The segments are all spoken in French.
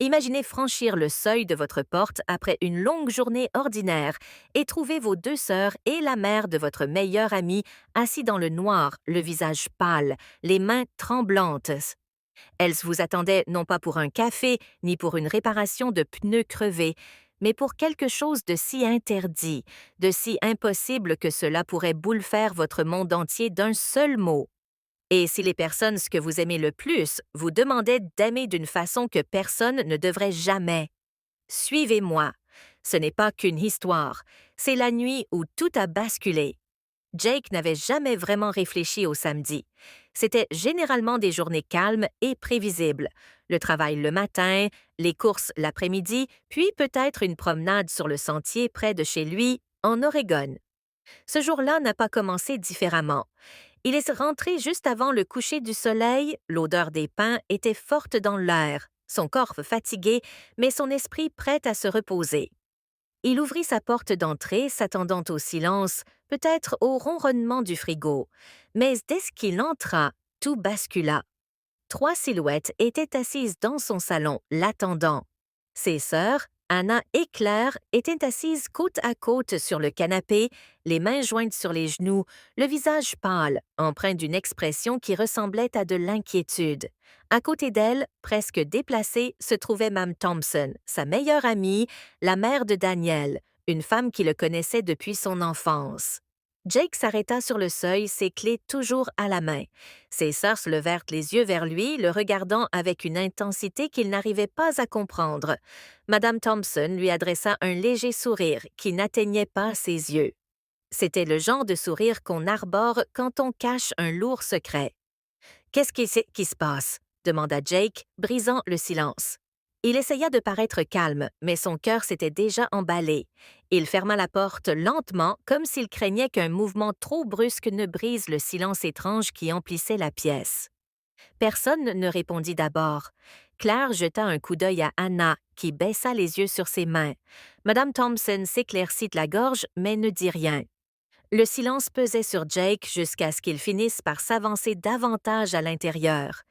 Imaginez franchir le seuil de votre porte après une longue journée ordinaire et trouver vos deux sœurs et la mère de votre meilleur ami assis dans le noir, le visage pâle, les mains tremblantes. Elles vous attendaient non pas pour un café ni pour une réparation de pneus crevés, mais pour quelque chose de si interdit, de si impossible que cela pourrait bouleverser votre monde entier d'un seul mot. Et si les personnes que vous aimez le plus vous demandaient d'aimer d'une façon que personne ne devrait jamais. Suivez-moi. Ce n'est pas qu'une histoire, c'est la nuit où tout a basculé. Jake n'avait jamais vraiment réfléchi au samedi. C'était généralement des journées calmes et prévisibles. Le travail le matin, les courses l'après-midi, puis peut-être une promenade sur le sentier près de chez lui, en Oregon. Ce jour-là n'a pas commencé différemment. Il est rentré juste avant le coucher du soleil, l'odeur des pins était forte dans l'air, son corps fatigué, mais son esprit prêt à se reposer. Il ouvrit sa porte d'entrée, s'attendant au silence, peut-être au ronronnement du frigo. Mais dès qu'il entra, tout bascula. Trois silhouettes étaient assises dans son salon, l'attendant. Ses sœurs, Anna et Claire, étaient assises côte à côte sur le canapé, les mains jointes sur les genoux, le visage pâle, empreint d'une expression qui ressemblait à de l'inquiétude. À côté d'elle, presque déplacée, se trouvait Mme Thompson, sa meilleure amie, la mère de Daniel, une femme qui le connaissait depuis son enfance. Jake s'arrêta sur le seuil, ses clés toujours à la main. Ses sœurs se levèrent les yeux vers lui, le regardant avec une intensité qu'il n'arrivait pas à comprendre. Madame Thompson lui adressa un léger sourire qui n'atteignait pas ses yeux. C'était le genre de sourire qu'on arbore quand on cache un lourd secret. Qu'est-ce qui se passe? Demanda Jake, brisant le silence. Il essaya de paraître calme, mais son cœur s'était déjà emballé. Il ferma la porte lentement, comme s'il craignait qu'un mouvement trop brusque ne brise le silence étrange qui emplissait la pièce. Personne ne répondit d'abord. Claire jeta un coup d'œil à Anna, qui baissa les yeux sur ses mains. Madame Thompson s'éclaircit la gorge, mais ne dit rien. Le silence pesait sur Jake jusqu'à ce qu'il finisse par s'avancer davantage à l'intérieur.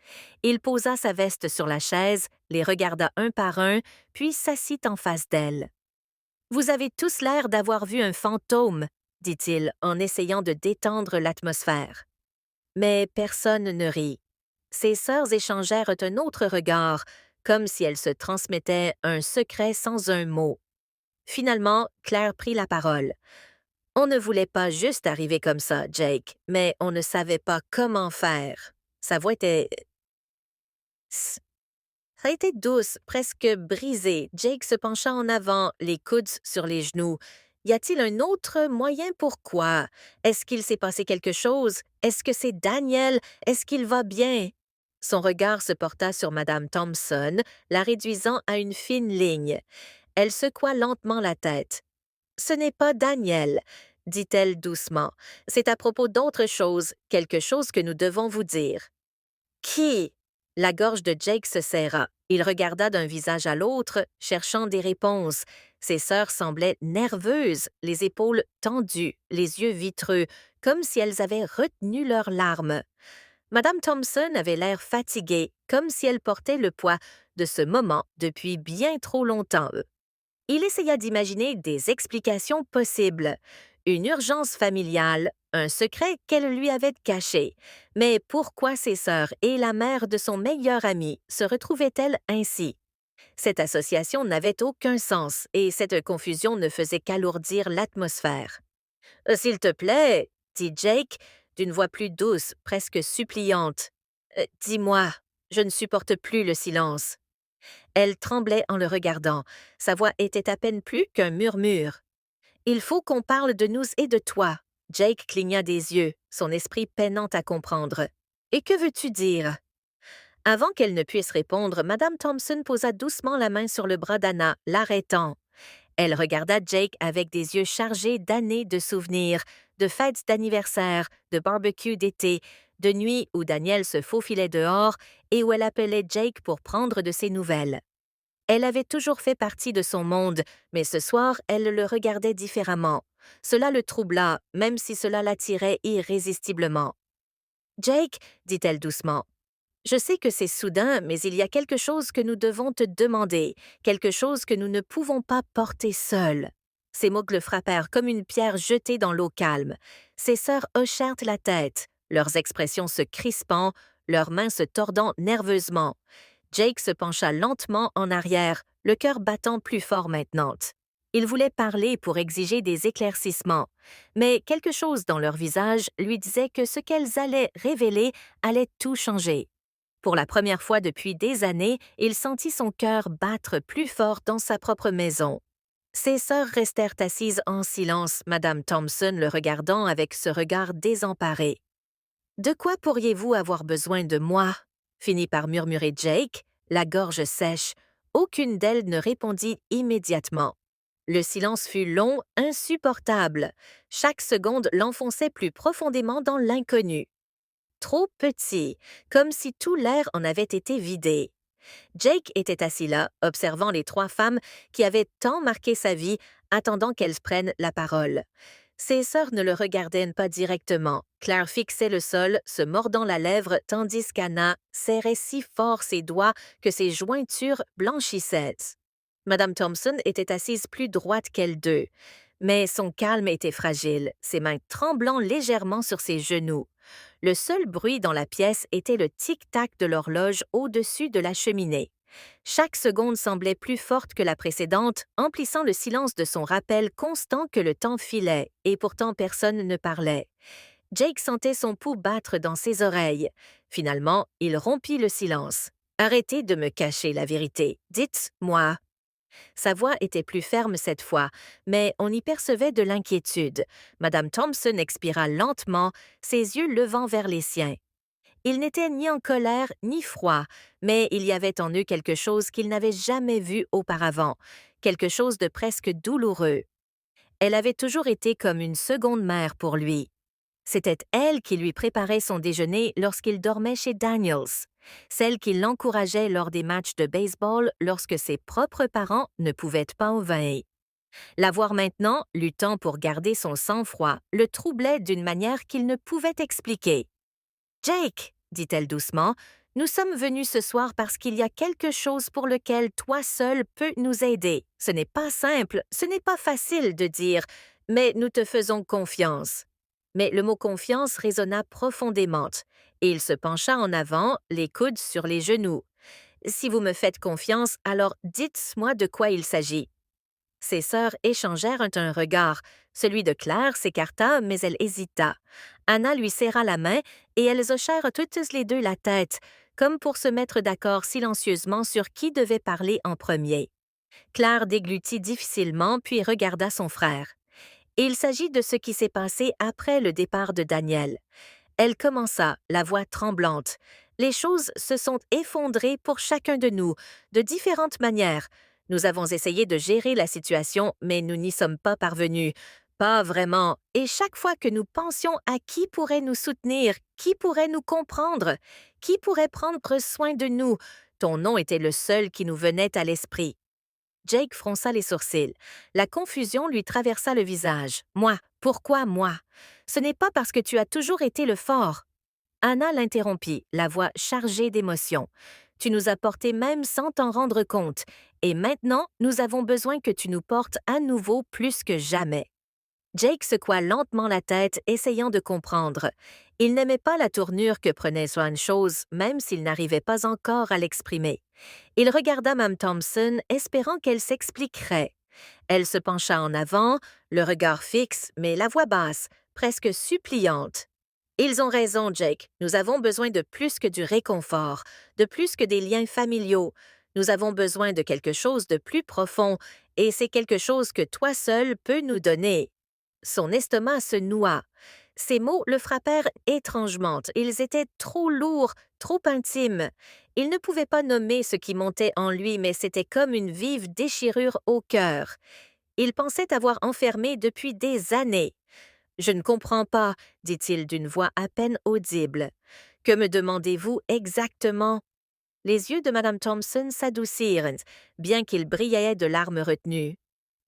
Il posa sa veste sur la chaise, les regarda un par un, puis s'assit en face d'elle. Vous avez tous l'air d'avoir vu un fantôme, dit-il en essayant de détendre l'atmosphère. Mais personne ne rit. Ses sœurs échangèrent un autre regard, comme si elles se transmettaient un secret sans un mot. Finalement, Claire prit la parole. On ne voulait pas juste arriver comme ça, Jake, mais on ne savait pas comment faire. Sa voix était... Ça a été douce, presque brisée. Jake se pencha en avant, les coudes sur les genoux. Y a-t-il un autre moyen? Pourquoi? Est-ce qu'il s'est passé quelque chose? Est-ce que c'est Daniel? Est-ce qu'il va bien? Son regard se porta sur Madame Thompson, la réduisant à une fine ligne. Elle secoua lentement la tête. Ce n'est pas Daniel, dit-elle doucement. C'est à propos d'autre chose, quelque chose que nous devons vous dire. Qui? La gorge de Jake se serra. Il regarda d'un visage à l'autre, cherchant des réponses. Ses sœurs semblaient nerveuses, les épaules tendues, les yeux vitreux, comme si elles avaient retenu leurs larmes. Madame Thompson avait l'air fatiguée, comme si elle portait le poids de ce moment depuis bien trop longtemps. Il essaya d'imaginer des explications possibles. Une urgence familiale, un secret qu'elle lui avait caché. Mais pourquoi ses sœurs et la mère de son meilleur ami se retrouvaient-elles ainsi? Cette association n'avait aucun sens et cette confusion ne faisait qu'alourdir l'atmosphère. S'il te plaît, dit Jake, d'une voix plus douce, presque suppliante. Dis-moi, je ne supporte plus le silence. Elle tremblait en le regardant. Sa voix était à peine plus qu'un murmure. Il faut qu'on parle de nous et de toi. Jake cligna des yeux, son esprit peinant à comprendre. Et que veux-tu dire? Avant qu'elle ne puisse répondre, Madame Thompson posa doucement la main sur le bras d'Anna, l'arrêtant. Elle regarda Jake avec des yeux chargés d'années de souvenirs, de fêtes d'anniversaire, de barbecues d'été, de nuits où Daniel se faufilait dehors et où elle appelait Jake pour prendre de ses nouvelles. Elle avait toujours fait partie de son monde, mais ce soir, elle le regardait différemment. Cela le troubla, même si cela l'attirait irrésistiblement. « Jake, dit-elle doucement, Je sais que c'est soudain, mais il y a quelque chose que nous devons te demander, quelque chose que nous ne pouvons pas porter seuls. » Ces mots le frappèrent comme une pierre jetée dans l'eau calme. Ses sœurs hochèrent la tête, leurs expressions se crispant, leurs mains se tordant nerveusement. Jake se pencha lentement en arrière, le cœur battant plus fort maintenant. Il voulait parler pour exiger des éclaircissements, mais quelque chose dans leur visage lui disait que ce qu'elles allaient révéler allait tout changer. Pour la première fois depuis des années, il sentit son cœur battre plus fort dans sa propre maison. Ses sœurs restèrent assises en silence, Madame Thompson le regardant avec ce regard désemparé. « De quoi pourriez-vous avoir besoin de moi? » finit par murmurer Jake, la gorge sèche. Aucune d'elles ne répondit immédiatement. Le silence fut long, insupportable. Chaque seconde l'enfonçait plus profondément dans l'inconnu. Trop petit, comme si tout l'air en avait été vidé. Jake était assis là, observant les trois femmes qui avaient tant marqué sa vie, attendant qu'elles prennent la parole. Ses sœurs ne le regardaient pas directement. Claire fixait le sol, se mordant la lèvre, tandis qu'Anna serrait si fort ses doigts que ses jointures blanchissaient. Madame Thompson était assise plus droite qu'elles deux, mais son calme était fragile, ses mains tremblant légèrement sur ses genoux. Le seul bruit dans la pièce était le tic-tac de l'horloge au-dessus de la cheminée. Chaque seconde semblait plus forte que la précédente, emplissant le silence de son rappel constant que le temps filait, et pourtant personne ne parlait. Jake sentait son pouls battre dans ses oreilles. Finalement, il rompit le silence. « Arrêtez de me cacher la vérité. Dites-moi. » Sa voix était plus ferme cette fois, mais on y percevait de l'inquiétude. Madame Thompson expira lentement, ses yeux levant vers les siens. Ils n'étaient ni en colère ni froid, mais il y avait en eux quelque chose qu'il n'avait jamais vu auparavant, quelque chose de presque douloureux. Elle avait toujours été comme une seconde mère pour lui. C'était elle qui lui préparait son déjeuner lorsqu'il dormait chez Daniels, celle qui l'encourageait lors des matchs de baseball lorsque ses propres parents ne pouvaient pas en veiller. La voir maintenant, luttant pour garder son sang-froid, le troublait d'une manière qu'il ne pouvait expliquer. « Jake, » dit-elle doucement, « nous sommes venus ce soir parce qu'il y a quelque chose pour lequel toi seul peux nous aider. Ce n'est pas simple, ce n'est pas facile de dire, mais nous te faisons confiance. » Mais le mot confiance résonna profondément, et il se pencha en avant, les coudes sur les genoux. « Si vous me faites confiance, alors dites-moi de quoi il s'agit. » Ses sœurs échangèrent un regard. Celui de Claire s'écarta, mais elle hésita. Anna lui serra la main, et elles hochèrent toutes les deux la tête, comme pour se mettre d'accord silencieusement sur qui devait parler en premier. Claire déglutit difficilement, puis regarda son frère. Il s'agit de ce qui s'est passé après le départ de Daniel. Elle commença, la voix tremblante. Les choses se sont effondrées pour chacun de nous, de différentes manières. Nous avons essayé de gérer la situation, mais nous n'y sommes pas parvenus. Pas vraiment. Et chaque fois que nous pensions à qui pourrait nous soutenir, qui pourrait nous comprendre, qui pourrait prendre soin de nous, ton nom était le seul qui nous venait à l'esprit. Jake fronça les sourcils. La confusion lui traversa le visage. « Moi? Pourquoi moi? Ce n'est pas parce que tu as toujours été le fort. » Anna l'interrompit, la voix chargée d'émotion. « Tu nous as portés même sans t'en rendre compte, et maintenant nous avons besoin que tu nous portes à nouveau plus que jamais. » Jake secoua lentement la tête, essayant de comprendre. Il n'aimait pas la tournure que prenait une chose, même s'il n'arrivait pas encore à l'exprimer. Il regarda Mme Thompson, espérant qu'elle s'expliquerait. Elle se pencha en avant, le regard fixe, mais la voix basse, presque suppliante. « Ils ont raison, Jake. Nous avons besoin de plus que du réconfort, de plus que des liens familiaux. Nous avons besoin de quelque chose de plus profond, et c'est quelque chose que toi seul peux nous donner. » Son estomac se noua. Ces mots le frappèrent étrangement. Ils étaient trop lourds, trop intimes. Il ne pouvait pas nommer ce qui montait en lui, mais c'était comme une vive déchirure au cœur. Il pensait avoir enfermé depuis des années. « Je ne comprends pas, » dit-il d'une voix à peine audible. « Que me demandez-vous exactement? » Les yeux de Mme Thompson s'adoucirent, bien qu'ils brillaient de larmes retenues.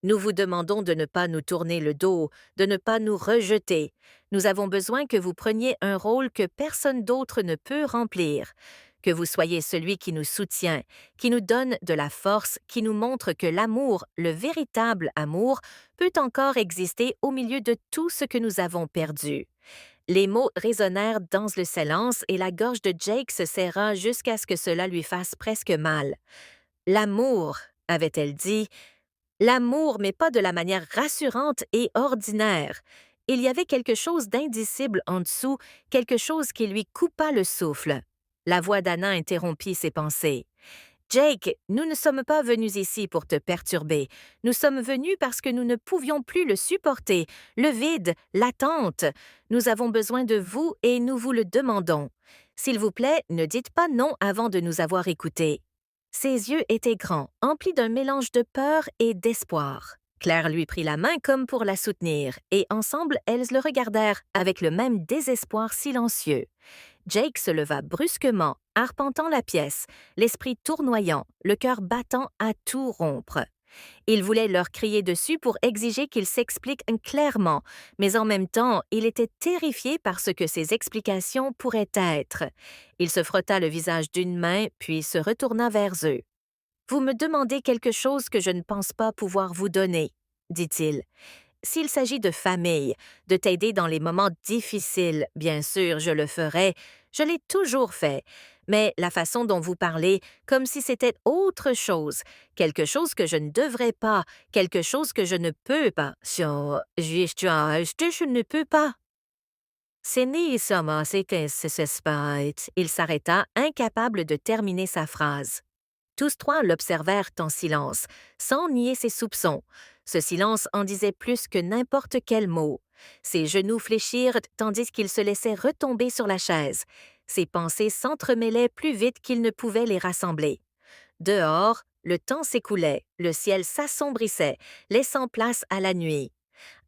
Nous vous demandons de ne pas nous tourner le dos, de ne pas nous rejeter. Nous avons besoin que vous preniez un rôle que personne d'autre ne peut remplir, que vous soyez celui qui nous soutient, qui nous donne de la force, qui nous montre que l'amour, le véritable amour, peut encore exister au milieu de tout ce que nous avons perdu. Les mots résonnèrent dans le silence et la gorge de Jake se serra jusqu'à ce que cela lui fasse presque mal. L'amour, avait-elle dit, l'amour, mais pas de la manière rassurante et ordinaire. Il y avait quelque chose d'indicible en dessous, quelque chose qui lui coupa le souffle. La voix d'Anna interrompit ses pensées. Jake, nous ne sommes pas venus ici pour te perturber. Nous sommes venus parce que nous ne pouvions plus le supporter, le vide, l'attente. Nous avons besoin de vous et nous vous le demandons. S'il vous plaît, ne dites pas non avant de nous avoir écoutés. Ses yeux étaient grands, emplis d'un mélange de peur et d'espoir. Claire lui prit la main comme pour la soutenir, et ensemble, elles le regardèrent avec le même désespoir silencieux. Jake se leva brusquement, arpentant la pièce, l'esprit tournoyant, le cœur battant à tout rompre. Il voulait leur crier dessus pour exiger qu'ils s'expliquent clairement, mais en même temps, il était terrifié par ce que ces explications pourraient être. Il se frotta le visage d'une main, puis se retourna vers eux. « Vous me demandez quelque chose que je ne pense pas pouvoir vous donner, » dit-il. S'il s'agit de famille, de t'aider dans les moments difficiles, bien sûr, je le ferai. Je l'ai toujours fait. Mais la façon dont vous parlez, comme si c'était autre chose, quelque chose que je ne devrais pas, quelque chose que je ne peux pas. Je ne peux pas. C'est ni ça, c'est que c'est pas. Il s'arrêta, incapable de terminer sa phrase. Tous trois l'observèrent en silence, sans nier ses soupçons. Ce silence en disait plus que n'importe quel mot. Ses genoux fléchirent tandis qu'il se laissait retomber sur la chaise. Ses pensées s'entremêlaient plus vite qu'il ne pouvait les rassembler. Dehors, le temps s'écoulait, le ciel s'assombrissait, laissant place à la nuit.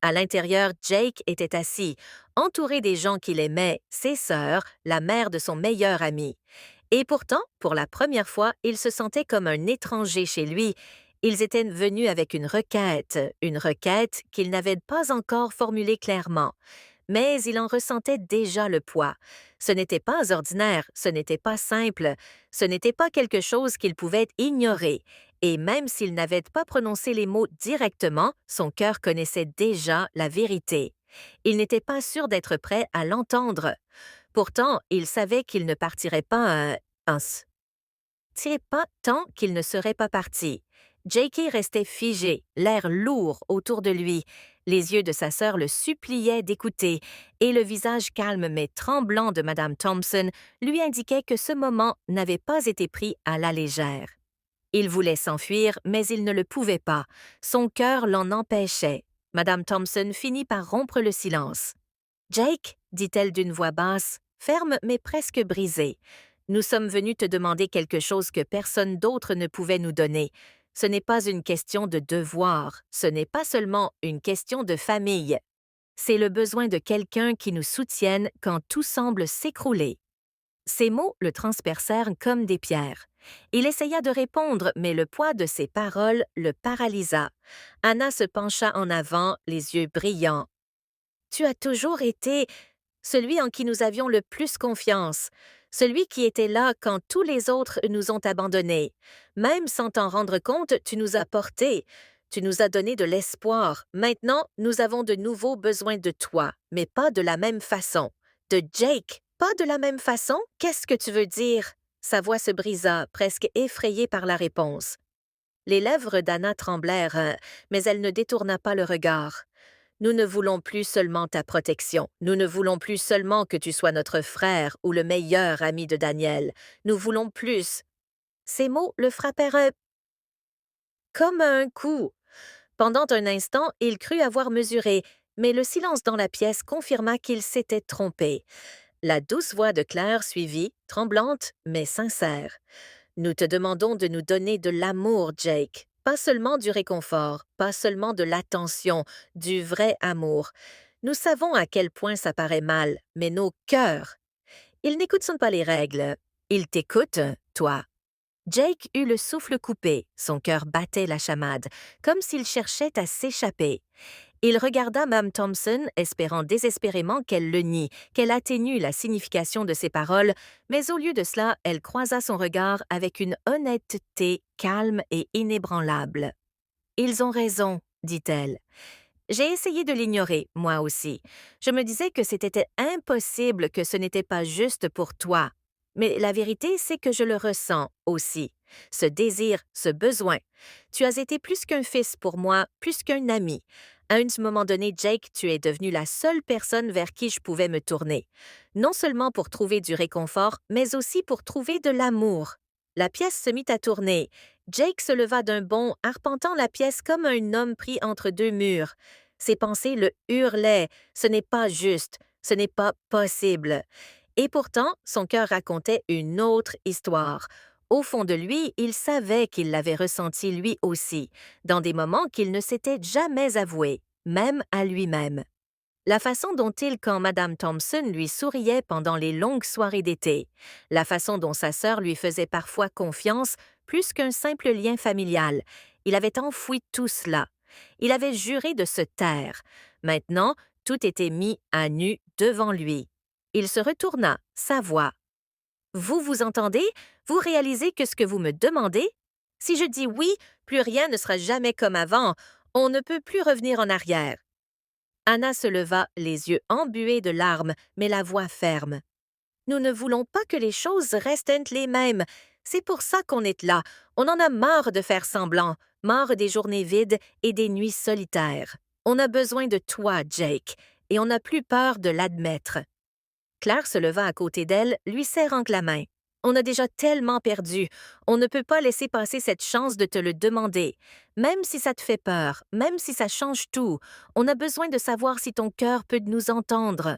À l'intérieur, Jake était assis, entouré des gens qu'il aimait, ses sœurs, la mère de son meilleur ami. Et pourtant, pour la première fois, il se sentait comme un étranger chez lui. Ils étaient venus avec une requête qu'il n'avait pas encore formulée clairement. Mais il en ressentait déjà le poids. Ce n'était pas ordinaire, ce n'était pas simple, ce n'était pas quelque chose qu'il pouvait ignorer. Et même s'il n'avait pas prononcé les mots directement, son cœur connaissait déjà la vérité. Il n'était pas sûr d'être prêt à l'entendre. Pourtant, il savait qu'il ne partirait pas pas tant qu'il ne serait pas parti. Jakey restait figé, l'air lourd autour de lui. Les yeux de sa sœur le suppliaient d'écouter, et le visage calme mais tremblant de Madame Thompson lui indiquait que ce moment n'avait pas été pris à la légère. Il voulait s'enfuir, mais il ne le pouvait pas. Son cœur l'en empêchait. Madame Thompson finit par rompre le silence. « Jake, dit-elle d'une voix basse, ferme mais presque brisée, nous sommes venus te demander quelque chose que personne d'autre ne pouvait nous donner. Ce n'est pas une question de devoir, ce n'est pas seulement une question de famille. C'est le besoin de quelqu'un qui nous soutienne quand tout semble s'écrouler. » Ces mots le transpercèrent comme des pierres. Il essaya de répondre, mais le poids de ses paroles le paralysa. Anna se pencha en avant, les yeux brillants. « Tu as toujours été celui en qui nous avions le plus confiance, celui qui était là quand tous les autres nous ont abandonnés. Même sans t'en rendre compte, tu nous as portés, tu nous as donné de l'espoir. Maintenant, nous avons de nouveaux besoins de toi, mais pas de la même façon. De Jake, pas de la même façon? Qu'est-ce que tu veux dire? » Sa voix se brisa, presque effrayée par la réponse. Les lèvres d'Anna tremblèrent, mais elle ne détourna pas le regard. Nous ne voulons plus seulement ta protection. Nous ne voulons plus seulement que tu sois notre frère ou le meilleur ami de Daniel. Nous voulons plus. Ces mots le frappèrent comme un coup. Pendant un instant, il crut avoir mesuré, mais le silence dans la pièce confirma qu'il s'était trompé. La douce voix de Claire suivit, tremblante mais sincère. « Nous te demandons de nous donner de l'amour, Jake. Pas seulement du réconfort, pas seulement de l'attention, du vrai amour. Nous savons à quel point ça paraît mal, mais nos cœurs. Ils n'écoutent pas les règles. Ils t'écoutent, toi. » Jake eut le souffle coupé, son cœur battait la chamade, comme s'il cherchait à s'échapper. Il regarda Mme Thompson, espérant désespérément qu'elle le nie, qu'elle atténue la signification de ses paroles, mais au lieu de cela, elle croisa son regard avec une honnêteté calme et inébranlable. « Ils ont raison, dit-elle. J'ai essayé de l'ignorer, moi aussi. Je me disais que c'était impossible, que ce n'était pas juste pour toi. Mais la vérité, c'est que je le ressens aussi. Ce désir, ce besoin. Tu as été plus qu'un fils pour moi, plus qu'un ami. À un moment donné, Jake, tu es devenu la seule personne vers qui je pouvais me tourner. Non seulement pour trouver du réconfort, mais aussi pour trouver de l'amour. La pièce se mit à tourner. Jake se leva d'un bond, arpentant la pièce comme un homme pris entre deux murs. Ses pensées le hurlaient. Ce n'est pas juste, ce n'est pas possible. Et pourtant, son cœur racontait une autre histoire. Au fond de lui, il savait qu'il l'avait ressenti lui aussi, dans des moments qu'il ne s'était jamais avoués, même à lui-même. La façon dont quand Madame Thompson lui souriait pendant les longues soirées d'été, la façon dont sa sœur lui faisait parfois confiance, plus qu'un simple lien familial. Il avait enfoui tout cela. Il avait juré de se taire. Maintenant, tout était mis à nu devant lui. Il se retourna, sa voix. « Vous vous entendez? Vous réalisez que ce que vous me demandez? Si je dis oui, plus rien ne sera jamais comme avant. On ne peut plus revenir en arrière. » Anna se leva, les yeux embués de larmes, mais la voix ferme. « Nous ne voulons pas que les choses restent les mêmes. C'est pour ça qu'on est là. On en a marre de faire semblant, marre des journées vides et des nuits solitaires. On a besoin de toi, Jake, et on n'a plus peur de l'admettre. » Claire se leva à côté d'elle, lui serrant la main. « On a déjà tellement perdu. On ne peut pas laisser passer cette chance de te le demander. Même si ça te fait peur, même si ça change tout, on a besoin de savoir si ton cœur peut nous entendre. »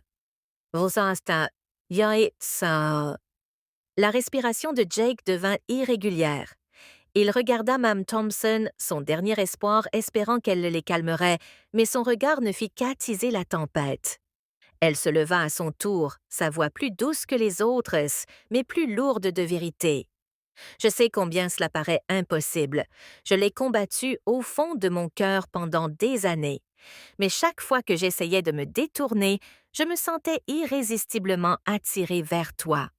La respiration de Jake devint irrégulière. Il regarda Mme Thompson, son dernier espoir, espérant qu'elle les calmerait, mais son regard ne fit qu'attiser la tempête. Elle se leva à son tour, sa voix plus douce que les autres, mais plus lourde de vérité. « Je sais combien cela paraît impossible. Je l'ai combattu au fond de mon cœur pendant des années. Mais chaque fois que j'essayais de me détourner, je me sentais irrésistiblement attirée vers toi.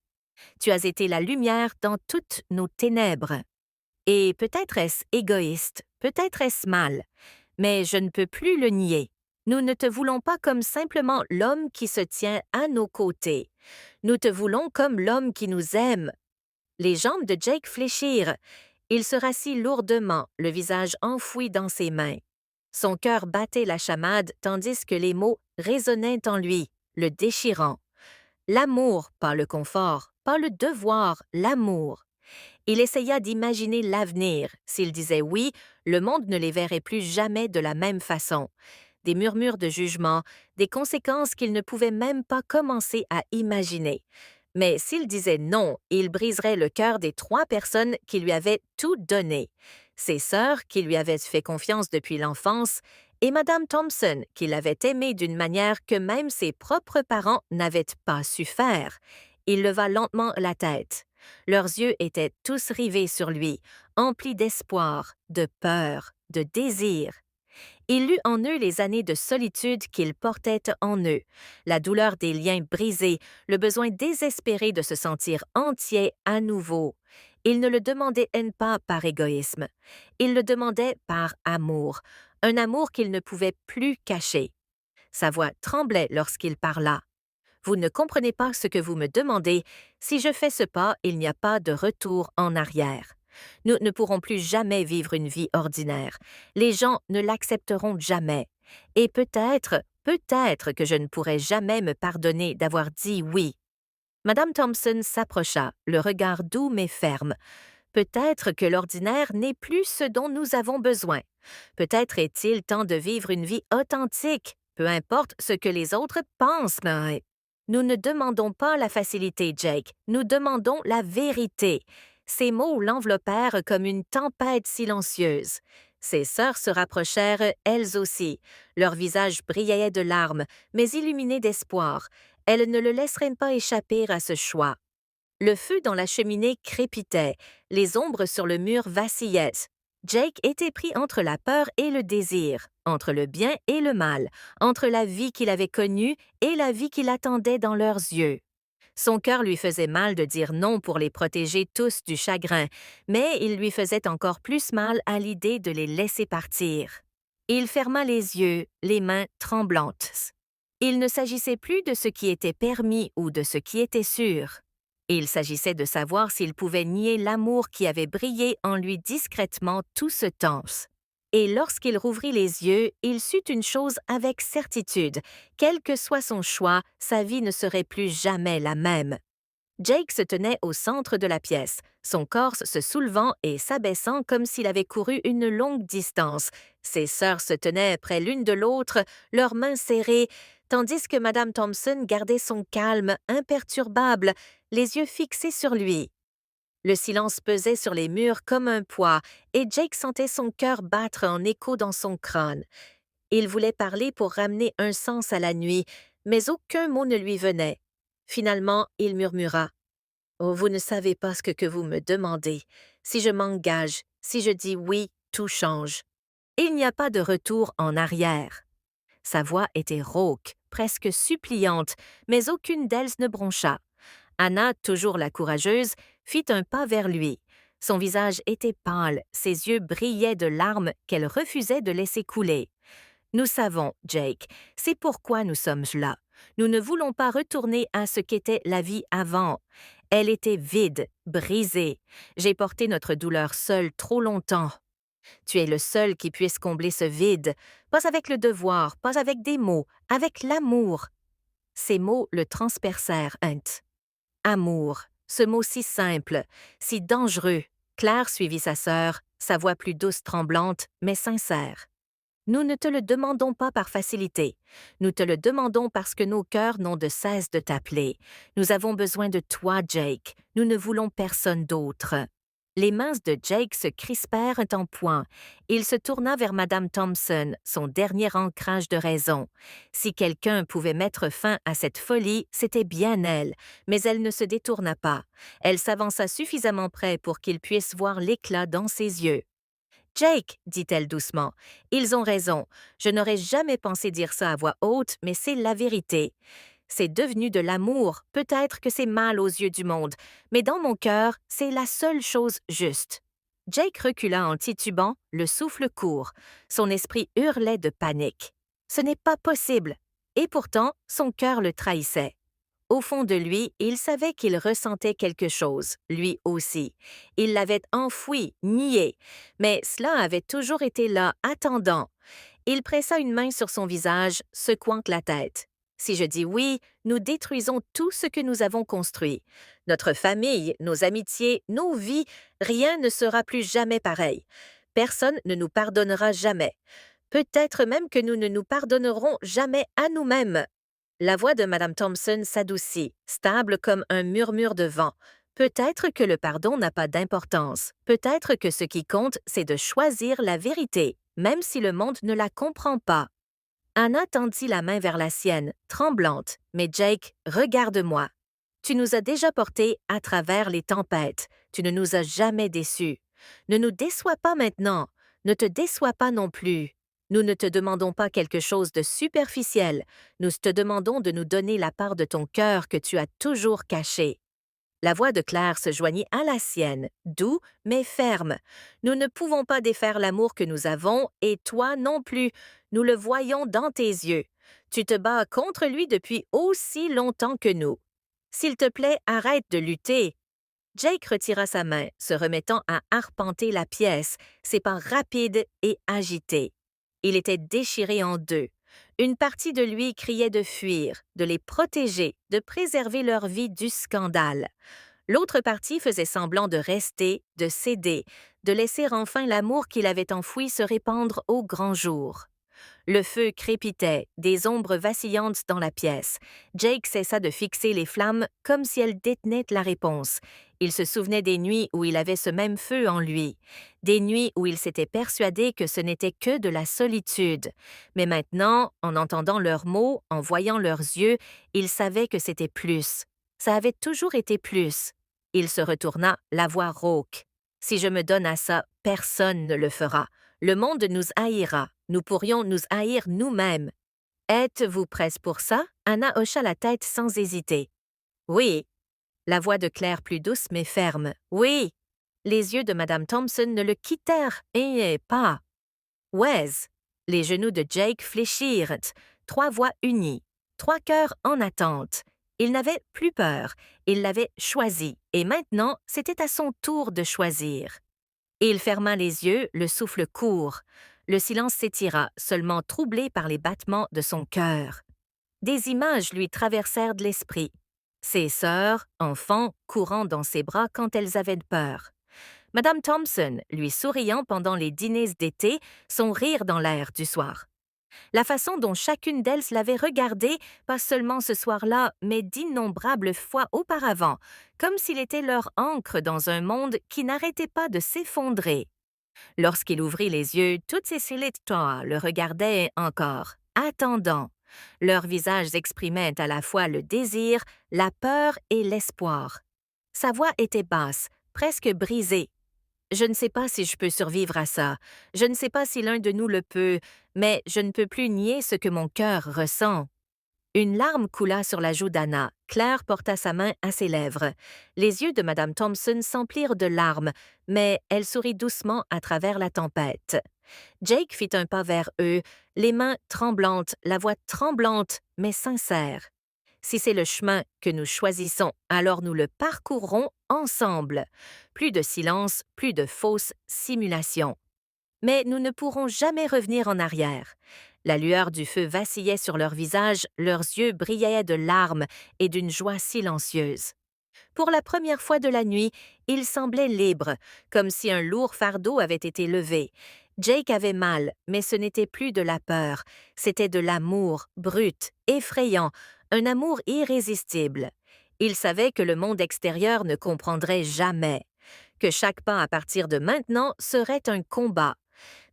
Tu as été la lumière dans toutes nos ténèbres. Et peut-être est-ce égoïste, peut-être est-ce mal, mais je ne peux plus le nier. Nous ne te voulons pas comme simplement l'homme qui se tient à nos côtés. Nous te voulons comme l'homme qui nous aime. » Les jambes de Jake fléchirent. Il se rassit lourdement, le visage enfoui dans ses mains. Son cœur battait la chamade tandis que les mots résonnaient en lui, le déchirant. L'amour, pas le confort, pas le devoir, l'amour. Il essaya d'imaginer l'avenir. S'il disait oui, le monde ne les verrait plus jamais de la même façon. Des murmures de jugement, des conséquences qu'il ne pouvait même pas commencer à imaginer. Mais s'il disait non, il briserait le cœur des 3 personnes qui lui avaient tout donné. Ses sœurs, qui lui avaient fait confiance depuis l'enfance, et Madame Thompson, qui l'avait aimé d'une manière que même ses propres parents n'avaient pas su faire. Il leva lentement la tête. Leurs yeux étaient tous rivés sur lui, emplis d'espoir, de peur, de désir. Il lut en eux les années de solitude qu'ils portaient en eux, la douleur des liens brisés, le besoin désespéré de se sentir entier à nouveau. Il ne le demandait pas par égoïsme. Il le demandait par amour, un amour qu'il ne pouvait plus cacher. Sa voix tremblait lorsqu'il parla. « Vous ne comprenez pas ce que vous me demandez. Si je fais ce pas, il n'y a pas de retour en arrière. Nous ne pourrons plus jamais vivre une vie ordinaire. Les gens ne l'accepteront jamais. Et peut-être que je ne pourrai jamais me pardonner d'avoir dit oui. » Madame Thompson s'approcha, le regard doux mais ferme. « Peut-être que l'ordinaire n'est plus ce dont nous avons besoin. Peut-être est-il temps de vivre une vie authentique, peu importe ce que les autres pensent. Nous ne demandons pas la facilité, Jake. Nous demandons la vérité. » Ces mots l'enveloppèrent comme une tempête silencieuse. Ses sœurs se rapprochèrent, elles aussi. Leurs visages brillaient de larmes, mais illuminés d'espoir. Elles ne le laisseraient pas échapper à ce choix. Le feu dans la cheminée crépitait. Les ombres sur le mur vacillaient. Jake était pris entre la peur et le désir, entre le bien et le mal, entre la vie qu'il avait connue et la vie qu'il attendait dans leurs yeux. Son cœur lui faisait mal de dire non pour les protéger tous du chagrin, mais il lui faisait encore plus mal à l'idée de les laisser partir. Il ferma les yeux, les mains tremblantes. Il ne s'agissait plus de ce qui était permis ou de ce qui était sûr. Il s'agissait de savoir s'il pouvait nier l'amour qui avait brillé en lui discrètement tout ce temps. Et lorsqu'il rouvrit les yeux, il sut une chose avec certitude: quel que soit son choix, sa vie ne serait plus jamais la même. Jake se tenait au centre de la pièce, son corps se soulevant et s'abaissant comme s'il avait couru une longue distance. Ses sœurs se tenaient près l'une de l'autre, leurs mains serrées, tandis que Madame Thompson gardait son calme, imperturbable, les yeux fixés sur lui. Le silence pesait sur les murs comme un poids, et Jake sentait son cœur battre en écho dans son crâne. Il voulait parler pour ramener un sens à la nuit, mais aucun mot ne lui venait. Finalement, il murmura: Oh, vous ne savez pas ce que vous me demandez. Si je m'engage, si je dis oui, tout change. Il n'y a pas de retour en arrière. Sa voix était rauque, presque suppliante, mais aucune d'elles ne broncha. Anna, toujours la courageuse, fit un pas vers lui. Son visage était pâle, ses yeux brillaient de larmes qu'elle refusait de laisser couler. Nous savons, Jake, c'est pourquoi nous sommes là. Nous ne voulons pas retourner à ce qu'était la vie avant. Elle était vide, brisée. J'ai porté notre douleur seule trop longtemps. Tu es le seul qui puisse combler ce vide, pas avec le devoir, pas avec des mots, avec l'amour. Ces mots le transpercèrent, Hunt. Amour, ce mot si simple, si dangereux. Claire suivit sa sœur, sa voix plus douce tremblante, mais sincère. Nous ne te le demandons pas par facilité. Nous te le demandons parce que nos cœurs n'ont de cesse de t'appeler. Nous avons besoin de toi, Jake. Nous ne voulons personne d'autre. Les mains de Jake se crispèrent en poing. Il se tourna vers Madame Thompson, son dernier ancrage de raison. Si quelqu'un pouvait mettre fin à cette folie, c'était bien elle, mais elle ne se détourna pas. Elle s'avança suffisamment près pour qu'il puisse voir l'éclat dans ses yeux. Jake, dit-elle doucement, ils ont raison. Je n'aurais jamais pensé dire ça à voix haute, mais c'est la vérité. C'est devenu de l'amour, peut-être que c'est mal aux yeux du monde, mais dans mon cœur, c'est la seule chose juste. Jake recula en titubant, le souffle court. Son esprit hurlait de panique. Ce n'est pas possible. Et pourtant, son cœur le trahissait. Au fond de lui, il savait qu'il ressentait quelque chose, lui aussi. Il l'avait enfoui, nié, mais cela avait toujours été là, attendant. Il pressa une main sur son visage, secouant la tête. Si je dis oui, nous détruisons tout ce que nous avons construit. Notre famille, nos amitiés, nos vies, rien ne sera plus jamais pareil. Personne ne nous pardonnera jamais. Peut-être même que nous ne nous pardonnerons jamais à nous-mêmes. La voix de Madame Thompson s'adoucit, stable comme un murmure de vent. Peut-être que le pardon n'a pas d'importance. Peut-être que ce qui compte, c'est de choisir la vérité, même si le monde ne la comprend pas. Anna tendit la main vers la sienne, tremblante. Mais Jake, regarde-moi. Tu nous as déjà portés à travers les tempêtes. Tu ne nous as jamais déçus. Ne nous déçois pas maintenant. Ne te déçois pas non plus. Nous ne te demandons pas quelque chose de superficiel. Nous te demandons de nous donner la part de ton cœur que tu as toujours cachée. La voix de Claire se joignit à la sienne, doux mais ferme. Nous ne pouvons pas défaire l'amour que nous avons, et toi non plus. Nous le voyons dans tes yeux. Tu te bats contre lui depuis aussi longtemps que nous. S'il te plaît, arrête de lutter. Jake retira sa main, se remettant à arpenter la pièce, ses pas rapides et agités. Il était déchiré en deux. Une partie de lui criait de fuir, de les protéger, de préserver leur vie du scandale. L'autre partie faisait semblant de rester, de céder, de laisser enfin l'amour qu'il avait enfoui se répandre au grand jour. Le feu crépitait, des ombres vacillantes dans la pièce. Jake cessa de fixer les flammes comme si elles détenaient la réponse. Il se souvenait des nuits où il avait ce même feu en lui, des nuits où il s'était persuadé que ce n'était que de la solitude. Mais maintenant, en entendant leurs mots, en voyant leurs yeux, il savait que c'était plus. Ça avait toujours été plus. Il se retourna, la voix rauque. Si je me donne à ça, personne ne le fera. Le monde nous haïra. Nous pourrions nous haïr nous-mêmes. Êtes-vous prête pour ça? Anna hocha la tête sans hésiter. Oui. La voix de Claire plus douce mais ferme. Oui. Les yeux de Madame Thompson ne le quittèrent et pas. Wes. Les genoux de Jake fléchirent. 3 voix unies. 3 cœurs en attente. Il n'avait plus peur. Il l'avait choisi. Et maintenant, c'était à son tour de choisir. Il ferma les yeux, le souffle court. Le silence s'étira, seulement troublé par les battements de son cœur. Des images lui traversèrent de l'esprit. Ses sœurs, enfants, courant dans ses bras quand elles avaient peur. Madame Thompson, lui souriant pendant les dîners d'été, son rire dans l'air du soir. La façon dont chacune d'elles l'avait regardé, pas seulement ce soir-là, mais d'innombrables fois auparavant, comme s'il était leur ancre dans un monde qui n'arrêtait pas de s'effondrer. Lorsqu'il ouvrit les yeux, toutes ces silhouettes le regardaient encore, attendant. Leurs visages exprimaient à la fois le désir, la peur et l'espoir. Sa voix était basse, presque brisée. Je ne sais pas si je peux survivre à ça. Je ne sais pas si l'un de nous le peut, mais je ne peux plus nier ce que mon cœur ressent. Une larme coula sur la joue d'Anna. Claire porta sa main à ses lèvres. Les yeux de Madame Thompson s'emplirent de larmes, mais elle sourit doucement à travers la tempête. Jake fit un pas vers eux, les mains tremblantes, la voix tremblante, mais sincère. Si c'est le chemin que nous choisissons, alors nous le parcourrons ensemble. Plus de silence, plus de fausses simulations. Mais nous ne pourrons jamais revenir en arrière. La lueur du feu vacillait sur leurs visages, leurs yeux brillaient de larmes et d'une joie silencieuse. Pour la première fois de la nuit, ils semblaient libres, comme si un lourd fardeau avait été levé. Jake avait mal, mais ce n'était plus de la peur, c'était de l'amour, brut, effrayant, un amour irrésistible. Il savait que le monde extérieur ne comprendrait jamais, que chaque pas à partir de maintenant serait un combat.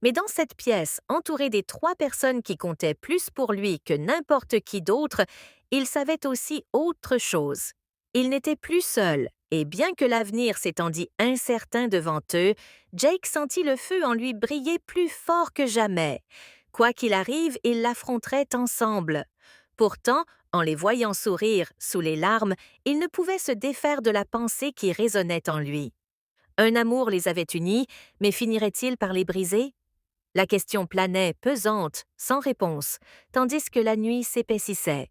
Mais dans cette pièce, entouré des 3 personnes qui comptaient plus pour lui que n'importe qui d'autre, il savait aussi autre chose. Il n'était plus seul, et bien que l'avenir s'étendît incertain devant eux, Jake sentit le feu en lui briller plus fort que jamais. Quoi qu'il arrive, ils l'affronteraient ensemble. Pourtant, en les voyant sourire sous les larmes, il ne pouvait se défaire de la pensée qui résonnait en lui. Un amour les avait unis, mais finirait-il par les briser? La question planait, pesante, sans réponse, tandis que la nuit s'épaississait.